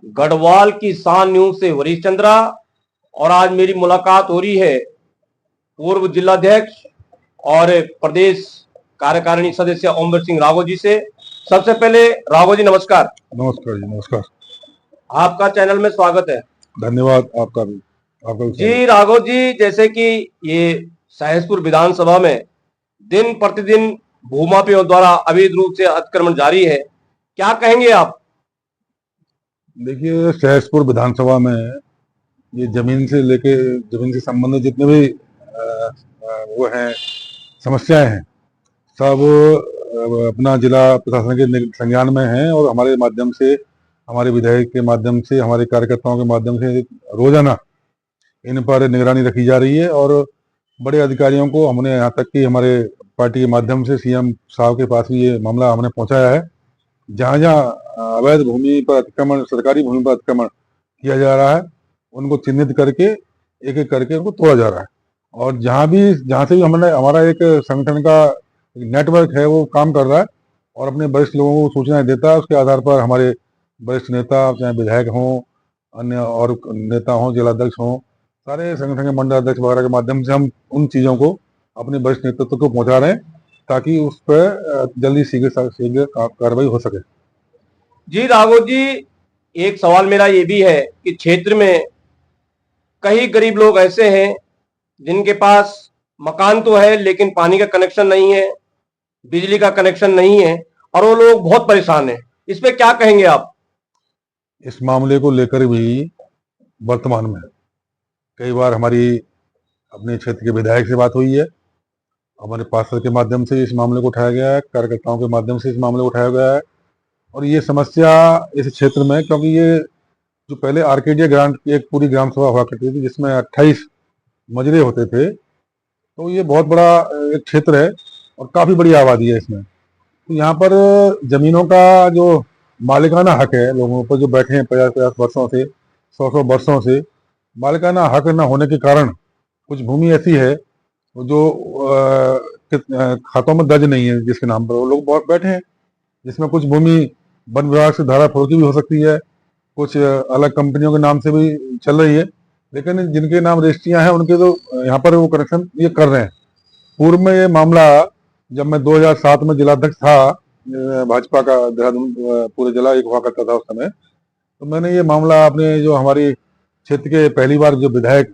गढ़वाल की शान न्यूज से वरीश चंद्रा। और आज मेरी मुलाकात हो रही है पूर्व जिलाध्यक्ष और प्रदेश कार्यकारिणी सदस्य ओमवीर सिंह राघव जी से। सबसे पहले राघव जी नमस्कार। नमस्कार जी, नमस्कार। आपका चैनल में स्वागत है। धन्यवाद। आपका भी जी राघव जी, जैसे कि ये सहसपुर विधानसभा में दिन प्रतिदिन भूमाफियाओं द्वारा अवैध रूप से अतिक्रमण जारी है, क्या कहेंगे आप? देखिए, सहसपुर विधानसभा में ये जमीन से संबंधित जितने भी वो हैं, समस्याएं हैं, सब अपना जिला प्रशासन के संज्ञान में हैं और हमारे माध्यम से, हमारे विधायक के माध्यम से, हमारे कार्यकर्ताओं के माध्यम से रोजाना इन पर निगरानी रखी जा रही है। और बड़े अधिकारियों को हमने, यहाँ तक कि हमारे पार्टी के माध्यम से सीएम साहब के पास भी ये मामला हमने पहुंचाया है। जहाँ जहाँ अवैध भूमि पर अतिक्रमण, सरकारी भूमि पर अतिक्रमण किया जा रहा है, उनको चिन्हित करके एक एक करके उनको तोड़ा जा रहा है। और जहाँ से भी हमारा एक संगठन का नेटवर्क है, वो काम कर रहा है और अपने वरिष्ठ लोगों को सूचनाएं देता है। उसके आधार पर हमारे वरिष्ठ नेता, चाहे विधायक हों, अन्य और नेता हों, जिलाध्यक्ष हों, सारे संगठन के मंडल अध्यक्ष वगैरह के माध्यम से हम उन चीज़ों को अपने वरिष्ठ नेतृत्व को पहुंचा रहे हैं ताकि उस पर जल्दी शीघ्र कार्रवाई हो सके। जी राघव जी, एक सवाल मेरा ये भी है कि क्षेत्र में कई गरीब लोग ऐसे हैं जिनके पास मकान तो है लेकिन पानी का कनेक्शन नहीं है, बिजली का कनेक्शन नहीं है और वो लोग बहुत परेशान हैं। इस पे क्या कहेंगे आप? इस मामले को लेकर भी वर्तमान में कई बार हमारी अपने क्षेत्र के विधायक से बात हुई है, हमारे पार्षद के माध्यम से इस मामले को उठाया गया है, कार्यकर्ताओं के माध्यम से इस मामले को उठाया गया है। और ये समस्या इस क्षेत्र में, क्योंकि ये जो पहले आरकेडिया ग्रांट की एक पूरी ग्राम सभा हुआ करती थी जिसमें 28 मजरे होते थे, तो ये बहुत बड़ा एक क्षेत्र है और काफ़ी बड़ी आबादी है इसमें। तो यहाँ पर जमीनों का जो मालिकाना हक है, लोगों पर जो बैठे हैं 50-50 वर्षों से, 100-100 वर्षों से, मालिकाना हक न होने के कारण कुछ भूमि ऐसी है जो खातों में दर्ज नहीं है, जिसके नाम पर वो लोग बहुत बैठे हैं, जिसमें कुछ भूमि वन विभाग से धारा फरोख्ती भी हो सकती है, कुछ अलग कंपनियों के नाम से भी चल रही है, लेकिन जिनके नाम रजिस्ट्रियां हैं उनके तो यहाँ पर वो कनेक्शन ये कर रहे हैं। पूर्व में ये मामला, जब मैं 2007 में जिलाध्यक्ष था, भाजपा का देहरादून पूरे जिला एक हुआ करता था उस समय, तो मैंने ये मामला अपने जो हमारी क्षेत्र के पहली बार जो विधायक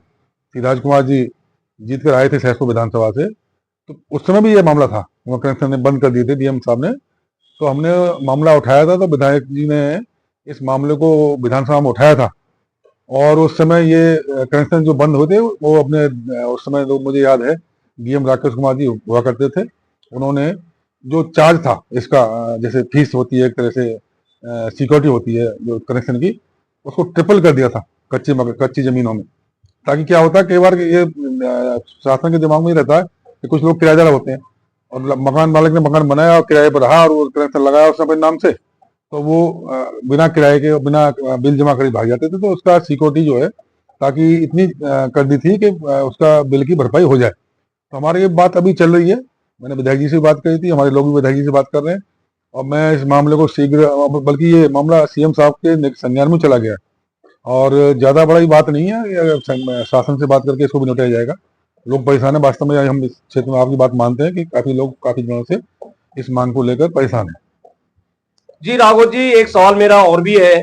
श्री राजकुमार जी जीत कर आए थे सहसपुर विधानसभा से, तो उस समय भी ये मामला था, वो कनेक्शन ने बंद कर दिए थे डीएम साहब ने। तो हमने मामला उठाया था, तो विधायक जी ने इस मामले को विधानसभा में उठाया था और उस समय ये कनेक्शन जो बंद हुए थे वो अपने, उस समय तो मुझे याद है डीएम राकेश कुमार जी हुआ करते थे, उन्होंने जो चार्ज था इसका, जैसे फीस होती है एक तरह से सिक्योरिटी होती है जो कनेक्शन की, उसको ट्रिपल कर दिया था कच्ची जमीनों में। ताकि क्या होता है, कई बार ये शासन के दिमाग में ही रहता है कि कुछ लोग किराएदार होते हैं और मकान मालिक ने मकान बनाया और किराए पर रहा और वो कनेक्शन लगाया उसने अपने नाम से, तो वो बिना किराए के, बिना बिल जमा करे भाग जाते थे। तो उसका सिक्योरिटी जो है, ताकि इतनी कर दी थी कि उसका बिल की भरपाई हो जाए। तो हमारी ये बात अभी चल रही है, मैंने विधायक जी से बात करी थी, हमारे लोग भी विधायक जी से बात कर रहे हैं और मैं इस मामले को शीघ्र, बल्कि ये मामला सीएम साहब के संज्ञान में चला गया और ज्यादा बड़ा ही बात नहीं है, शासन से बात करके इसको भी निपटाया जाएगा। लोग परेशान है वास्तव में, हम इस क्षेत्र में आपकी बात मानते हैं कि काफी लोग काफी दिनों से इस मांग को लेकर परेशान है। जी राघव जी, एक सवाल मेरा और भी है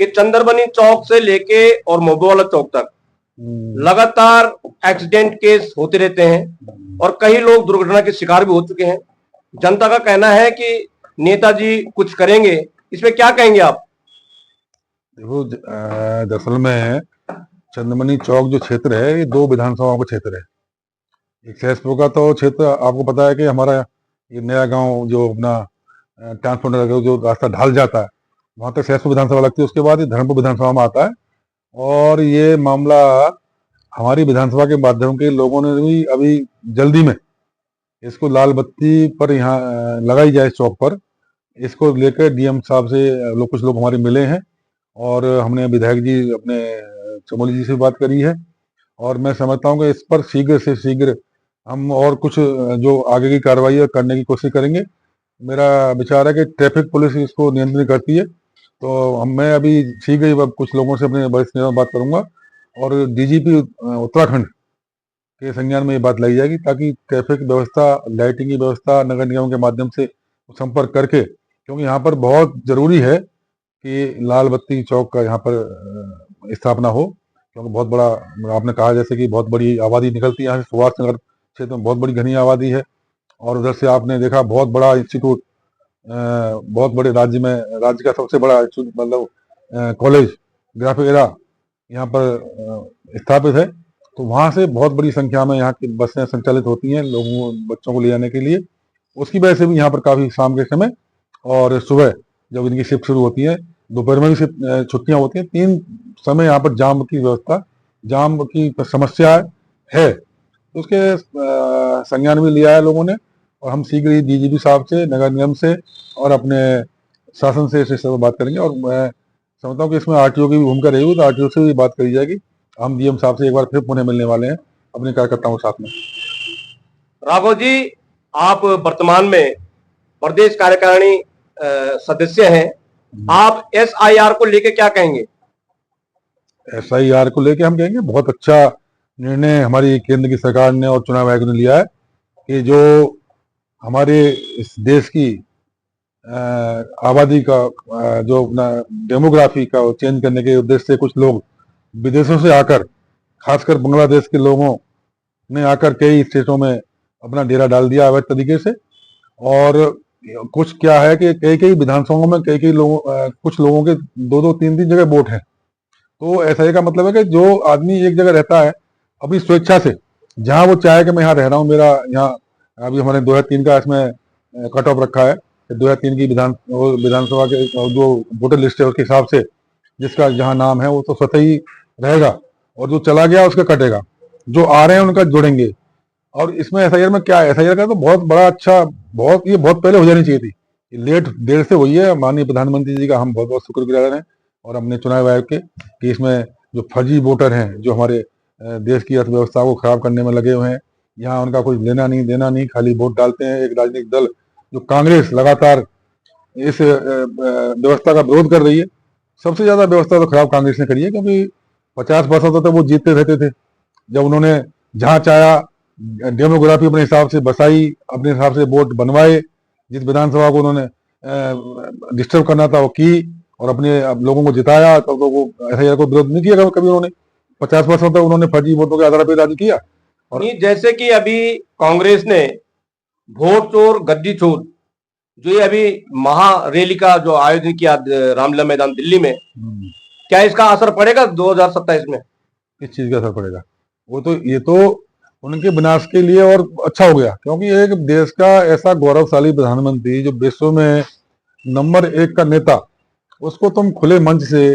कि चंद्रबनी चौक से लेके और मोबोवाला चौक तक लगातार एक्सीडेंट केस होते रहते हैं और कई लोग दुर्घटना के शिकार भी हो चुके हैं। जनता का कहना है कि नेताजी कुछ करेंगे, इसमें क्या कहेंगे आप? देखो, दरअसल में चंद्रमणि चौक जो क्षेत्र है ये 2 विधानसभाओं का क्षेत्र है। एक सहसपुर का तो क्षेत्र आपको पता है कि हमारा ये नया गांव जो अपना ट्रांसपोर्टर जो रास्ता ढाल जाता है, वहां तक सहसपुर विधानसभा लगती है, उसके बाद ये धर्मपुर विधानसभा में आता है। और ये मामला हमारी विधानसभा के माध्यम के लोगों ने भी अभी जल्दी में इसको लाल बत्ती पर यहाँ लगाई जाए चौक पर, इसको लेकर डीएम साहब से कुछ लोग हमारे मिले हैं और हमने विधायक जी अपने चमोली जी से बात करी है और मैं समझता हूँ कि इस पर शीघ्र से शीघ्र हम और कुछ जो आगे की कार्रवाई करने की कोशिश करेंगे। मेरा विचार है कि ट्रैफिक पुलिस इसको नियंत्रित करती है तो मैं अभी शीघ्र ही कुछ लोगों से अपने वरिष्ठ नेताओं से बात करूंगा और डीजीपी उत्तराखंड के संज्ञान में ये बात लाई जाएगी, ताकि ट्रैफिक व्यवस्था, लाइटिंग की व्यवस्था नगर निगम के माध्यम से संपर्क करके, क्योंकि यहाँ पर बहुत जरूरी है कि लाल बत्ती चौक का यहाँ पर स्थापना हो, क्योंकि बहुत बड़ा, आपने कहा जैसे कि बहुत बड़ी आबादी निकलती है यहाँ से, सुभाष नगर क्षेत्र में बहुत बड़ी घनी आबादी है। और उधर से आपने देखा बहुत बड़ा इंस्टीट्यूट, बहुत बड़े राज्य का सबसे बड़ा इंस्टीट्यूट, मतलब कॉलेज ग्राफिक एरा यहाँ पर स्थापित है। तो वहाँ से बहुत बड़ी संख्या में यहाँ की बसें संचालित होती हैं बच्चों को ले जाने के लिए। उसकी वजह से भी यहाँ पर काफी शाम के समय और सुबह जब इनकी शिफ्ट शुरू होती है, दोपहर में भी छुट्टियां होती हैं, 3 समय यहाँ पर जाम की समस्या है। तो उसके संज्ञान भी लिया है लोगों ने, और हम शीघ्र ही डीजीपी साहब से, नगर निगम से और अपने शासन से इस विषय पर बात करेंगे। और मैं समझता हूँ कि इसमें आरटीओ की भी भूमिका रहेगी, तो आरटीओ से भी बात करी जाएगी। हम डीएम साहब से एक बार फिर पुणे मिलने वाले हैं अपने कार्यकर्ताओं के साथ में। राघव जी, आप वर्तमान में प्रदेश कार्यकारिणी सदस्य हैं, आप एसआईआर को लेकर क्या कहेंगे? एसआईआर को लेकर हम कहेंगे बहुत अच्छा निर्णय हमारी केंद्र की सरकार ने और चुनाव आयोग ने लिया है कि जो हमारे इस देश की आबादी का जो डेमोग्राफी का चेंज करने के उद्देश्य से कुछ लोग विदेशों से आकर, खासकर बांग्लादेश के लोगों ने आकर कई स्टेटों में अपना डेरा डाल दिया अवैध तरीके से। और कुछ क्या है कि कई विधानसभाओं में कुछ लोगों के 2-2, 3-3 जगह वोट है। तो ऐसा का मतलब है कि जो आदमी एक जगह रहता है अपनी स्वेच्छा से, जहां वो चाहे कि मैं यहाँ रह रहा हूँ, मेरा यहाँ अभी हमारे 2003 का इसमें कट ऑफ रखा है, 2003 की विधानसभा के जो वोटर लिस्ट है उसके हिसाब से जिसका जहाँ नाम है वो तो स्वतः ही रहेगा, और जो चला गया उसका कटेगा, जो आ रहे हैं उनका जुड़ेंगे। और इसमें एसआईआर में क्या है, एसआईआर का तो बहुत बड़ा अच्छा, ये बहुत पहले हो जानी चाहिए थी, लेट देर से हुई है। माननीय प्रधानमंत्री जी का हम बहुत बहुत शुक्रगुजार हैं, और हमने चुनाव आयोग के कि इसमें जो फर्जी वोटर हैं, जो हमारे देश की अर्थव्यवस्था को खराब करने में लगे हुए हैं, यहाँ उनका कुछ लेना नहीं देना नहीं, खाली वोट डालते हैं। एक राजनीतिक दल जो कांग्रेस लगातार इस व्यवस्था का विरोध कर रही है। सबसे ज्यादा व्यवस्था तो खराब कांग्रेस ने करी है, क्योंकि 50% तक वो जीतते रहते थे। जब उन्होंने जहां चाहा डेमोग्राफी अपने हिसाब से बसाई, अपने हिसाब से वोट बनवाए, जिस विधानसभा को उन्होंने डिस्टर्ब करना था वो की, और अपने लोगों को जिताया। तो वो एसआईआर को विरोध नहीं किया कभी उन्होंने। 50% तक उन्होंने फर्जी वोटों के आधार पर राज किया। और जैसे कि अभी कांग्रेस ने वोट चोर गद्दी चोर, जो ये अभी महारैली का जो आयोजन किया रामलीला मैदान दिल्ली में, क्या इसका असर पड़ेगा 2027 में? इस चीज का असर पड़ेगा? ये तो उनके विनाश के लिए और अच्छा हो गया, क्योंकि एक देश का ऐसा गौरवशाली प्रधानमंत्री जो विश्व में नंबर 1 का नेता, उसको तुम खुले मंच से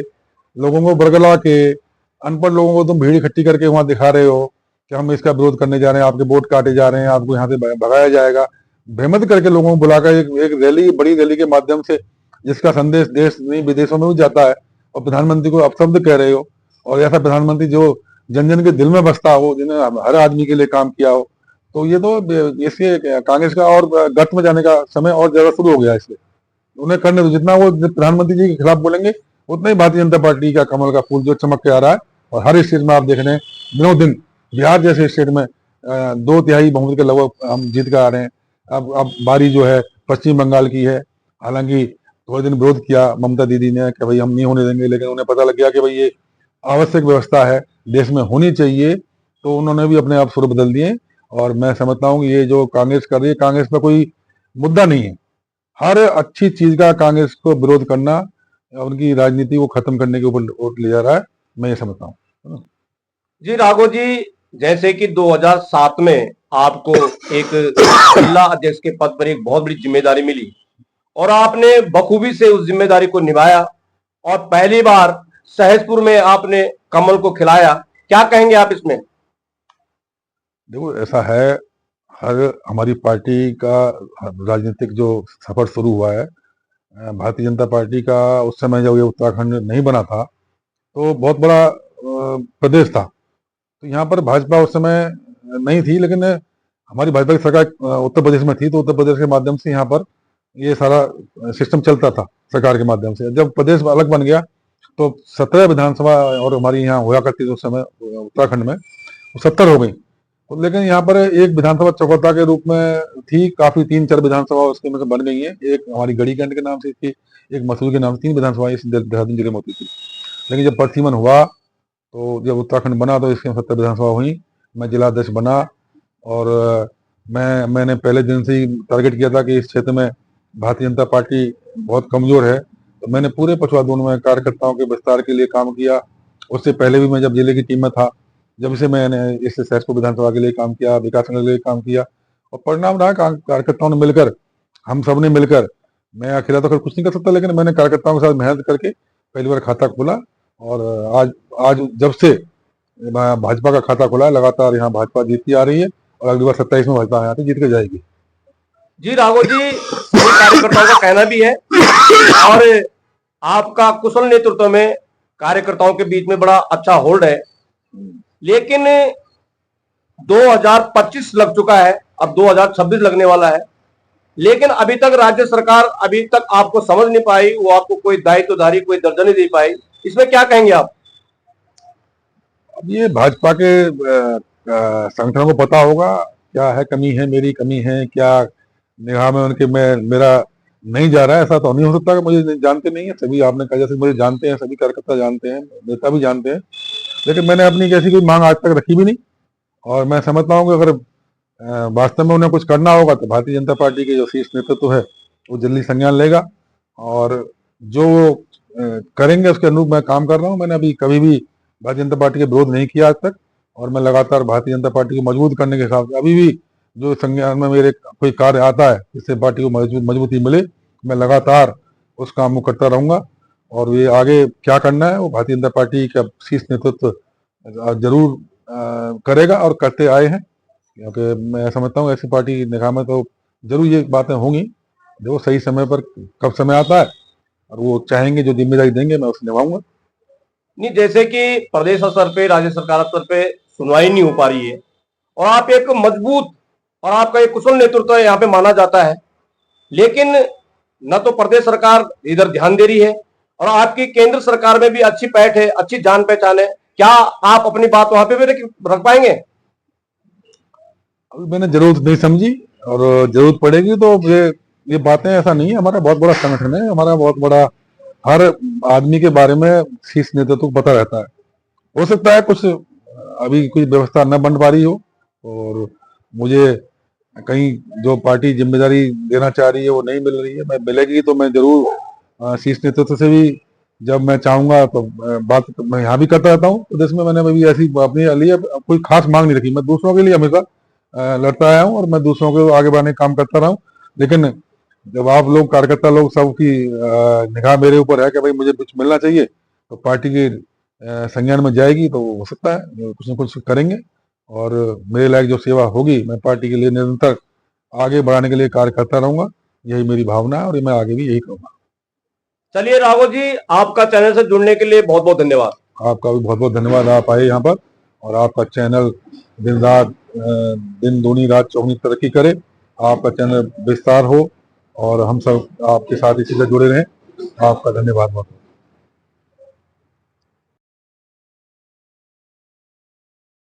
लोगों को बरगला के, अनपढ़ लोगों को तुम भीड़ इकट्ठी करके वहां दिखा रहे हो कि हम इसका विरोध करने जा रहे हैं, आपके वोट काटे जा रहे हैं, आपको यहाँ से भगाया जाएगा, भ्रमित करके लोगों को बुलाकर एक रैली, बड़ी रैली के माध्यम से, जिसका संदेश देश नहीं विदेशों में भी जाता है, और प्रधानमंत्री को अपशब्द कह रहे हो। और ऐसा प्रधानमंत्री जो जन जन के दिल में बसता हो, जिन्हें हर आदमी के लिए काम किया हो, तो ये तो इसके कांग्रेस का और गत में जाने का समय और ज्यादा शुरू हो गया। इसलिए उन्हें करने दो, जितना वो प्रधानमंत्री जी के खिलाफ बोलेंगे उतना ही भारतीय जनता पार्टी का कमल का फूल जो चमक के आ रहा है। और हर स्टेट में आप देख रहे हैं दिनों दिन, बिहार जैसे स्टेट में 2/3 बहुमत के लगभग हम जीत कर आ रहे हैं। अब बारी जो है पश्चिम बंगाल की है। हालांकि थोड़े दिन विरोध किया ममता दीदी ने कि भाई हम नहीं होने देंगे, लेकिन उन्हें पता लग गया कि भाई ये आवश्यक व्यवस्था है, देश में होनी चाहिए, तो उन्होंने भी अपने आप सुर बदल दिए। और मैं समझता हूँ कि ये जो कांग्रेस कर रही है, कांग्रेस पर कोई मुद्दा नहीं है। हर अच्छी चीज का कांग्रेस को विरोध करना उनकी राजनीति को खत्म करने के ऊपर ले जा रहा है, मैं ये समझता हूँ। जी राघव जी, जैसे कि 2007 में आपको एक जिला अध्यक्ष के पद पर एक बहुत बड़ी जिम्मेदारी मिली, और आपने बखूबी से उस जिम्मेदारी को निभाया, और पहली बार सहसपुर में आपने कमल को खिलाया। क्या कहेंगे आप इसमें? देखो, ऐसा है, हर हमारी पार्टी का राजनीतिक जो सफर शुरू हुआ है, भारतीय जनता पार्टी का उस समय जब ये उत्तराखंड नहीं बना था तो बहुत बड़ा प्रदेश था। तो यहाँ पर भाजपा उस समय नहीं थी, लेकिन हमारी भाजपा की सरकार उत्तर प्रदेश में थी, तो उत्तर प्रदेश के माध्यम से यहाँ पर ये सारा सिस्टम चलता था। सरकार के माध्यम से। जब प्रदेश अलग बन गया तो 17 विधानसभा और हमारी यहाँ हुआ करती थी उस समय उत्तराखंड में, 70 हो गई। तो लेकिन यहाँ पर एक विधानसभा चौकता के रूप में थी, काफी 3-4 विधानसभा उसके में से बन गई है। एक हमारी गढ़ीकंड के नाम से थी, एक मसूरी के नाम से, 3 विधानसभा इस देहरादून जिले में होती थी। लेकिन जब परिसीमन हुआ तो जब उत्तराखंड बना तो इसके 70 विधानसभा हुई। मैं जिलाध्यक्ष बना और मैंने पहले दिन से ही टारगेट किया था कि इस क्षेत्र में भारतीय जनता पार्टी बहुत कमजोर है। तो मैंने पूरे पछुआ जोन में कार्यकर्ताओं के विस्तार के लिए काम किया। उससे पहले भी मैं जब जिले की टीम में था, जब से मैंने इस सहसपुर विधानसभा के लिए काम किया, विकास नगर के लिए काम किया, और परिणाम रहा कार्यकर्ताओं ने मिलकर, हम सब ने मिलकर, मैं अकेला तो कुछ नहीं कर सकता, लेकिन मैंने कार्यकर्ताओं के साथ मेहनत करके पहली बार खाता खोला। और आज जब से भाजपा का खाता खुला है, लगातार यहाँ भाजपा जीतती आ रही है और अगली बार 27 में भाजपा यहाँ पे जीत के जाएगी। जी राघव जी, सभी कार्यकर्ताओं का कहना भी है और आपका कुशल नेतृत्व में कार्यकर्ताओं के बीच में बड़ा अच्छा होल्ड है। लेकिन 2025 लग चुका है, अब 2026 लगने वाला है, लेकिन अभी तक राज्य सरकार अभी तक आपको समझ नहीं पाई, वो आपको कोई दायित्वधारी, कोई दर्जा नहीं दे पाई। इसमें क्या कहेंगे आप? अब ये भाजपा के संगठनों को पता होगा क्या है, कमी है, मेरी कमी है क्या निगाह में उनके, मेरा नहीं जा रहा है। ऐसा तो नहीं हो सकता कि मुझे जानते नहीं है। सभी आपने कहा जैसे मुझे जानते हैं, सभी कार्यकर्ता जानते हैं, नेता भी जानते हैं, लेकिन मैंने अपनी कैसी कोई मांग आज तक रखी भी नहीं। और मैं समझता हूँ कि अगर वास्तव में उन्हें कुछ करना होगा तो भारतीय जनता पार्टी के जो शीर्ष नेतृत्व है वो जल्दी संज्ञान लेगा और जो करेंगे उसके अनुरूप मैं काम कर रहा हूँ। मैंने अभी कभी भी भारतीय जनता पार्टी के विरोध नहीं किया आज तक, और मैं लगातार भारतीय जनता पार्टी को मजबूत करने के हिसाब से अभी भी जो संज्ञान में मेरे कोई कार्य आता है जिससे पार्टी को मजबूती मिले, मैं लगातार उस काम को करता रहूंगा। और ये आगे क्या करना है वो भारतीय जनता पार्टी का शीर्ष नेतृत्व जरूर करेगा और करते आए हैं, क्योंकि मैं समझता हूँ ऐसी पार्टी निगाह में तो जरूर ये बातें होंगी। देखो सही समय पर कब समय आता है और वो चाहेंगे जो जिम्मेदारी देंगे मैं उसे निभाऊंगा। नहीं, जैसे कि प्रदेश स्तर पे, राज्य सरकार स्तर पे सुनवाई नहीं हो पा रही है और आप एक मजबूत और आपका एक कुशल नेतृत्व यहाँ पे माना जाता है, लेकिन न तो प्रदेश सरकार इधर ध्यान दे रही है और आपकी केंद्र सरकार में भी अच्छी पैठ है, अच्छी जान पहचान है। क्या आप अपनी बात वहां पे भी रख पाएंगे? अभी मैंने जरूरत नहीं समझी और जरूरत पड़ेगी तो ये बातें, ऐसा नहीं है। हमारा बहुत बड़ा संगठन है, हमारा बहुत बड़ा, हर आदमी के बारे में शीर्ष नेतृत्व को पता रहता है। हो सकता है कुछ अभी कोई व्यवस्था न बन पा रही हो और मुझे कहीं जो पार्टी जिम्मेदारी देना चाह रही है वो नहीं मिल रही है। मैं मिलेगी तो मैं जरूर शीर्ष नेतृत्व से भी जब मैं चाहूंगा तो बात मैं यहाँ भी करता रहता हूँ प्रदेश में। मैंने अभी ऐसी अपने लिए कोई खास मांग नहीं रखी। मैं दूसरों के लिए हमेशा लड़ता आया हूँ और मैं दूसरों को आगे बढ़ाने का काम करता रहा हूँ। लेकिन जब आप लोग कार्यकर्ता लोग सबकी निगाह मेरे ऊपर है कि भाई मुझे कुछ मिलना चाहिए, तो पार्टी के संज्ञान में जाएगी तो हो सकता है कुछ न कुछ करेंगे और मेरे लायक जो सेवा होगी मैं पार्टी के लिए निरंतर आगे बढ़ाने के लिए कार्य करता रहूंगा। यही मेरी भावना है और मैं आगे भी यही करूंगा। चलिए राघव जी, आपका चैनल से जुड़ने के लिए बहुत बहुत धन्यवाद। आपका भी बहुत बहुत धन्यवाद, आप आए यहाँ पर और आपका चैनल दिन दूनी रात चौगनी तरक्की करे, आपका चैनल विस्तार हो और हम सब आपके साथ इसी से जुड़े रहें। आपका धन्यवाद बहुत।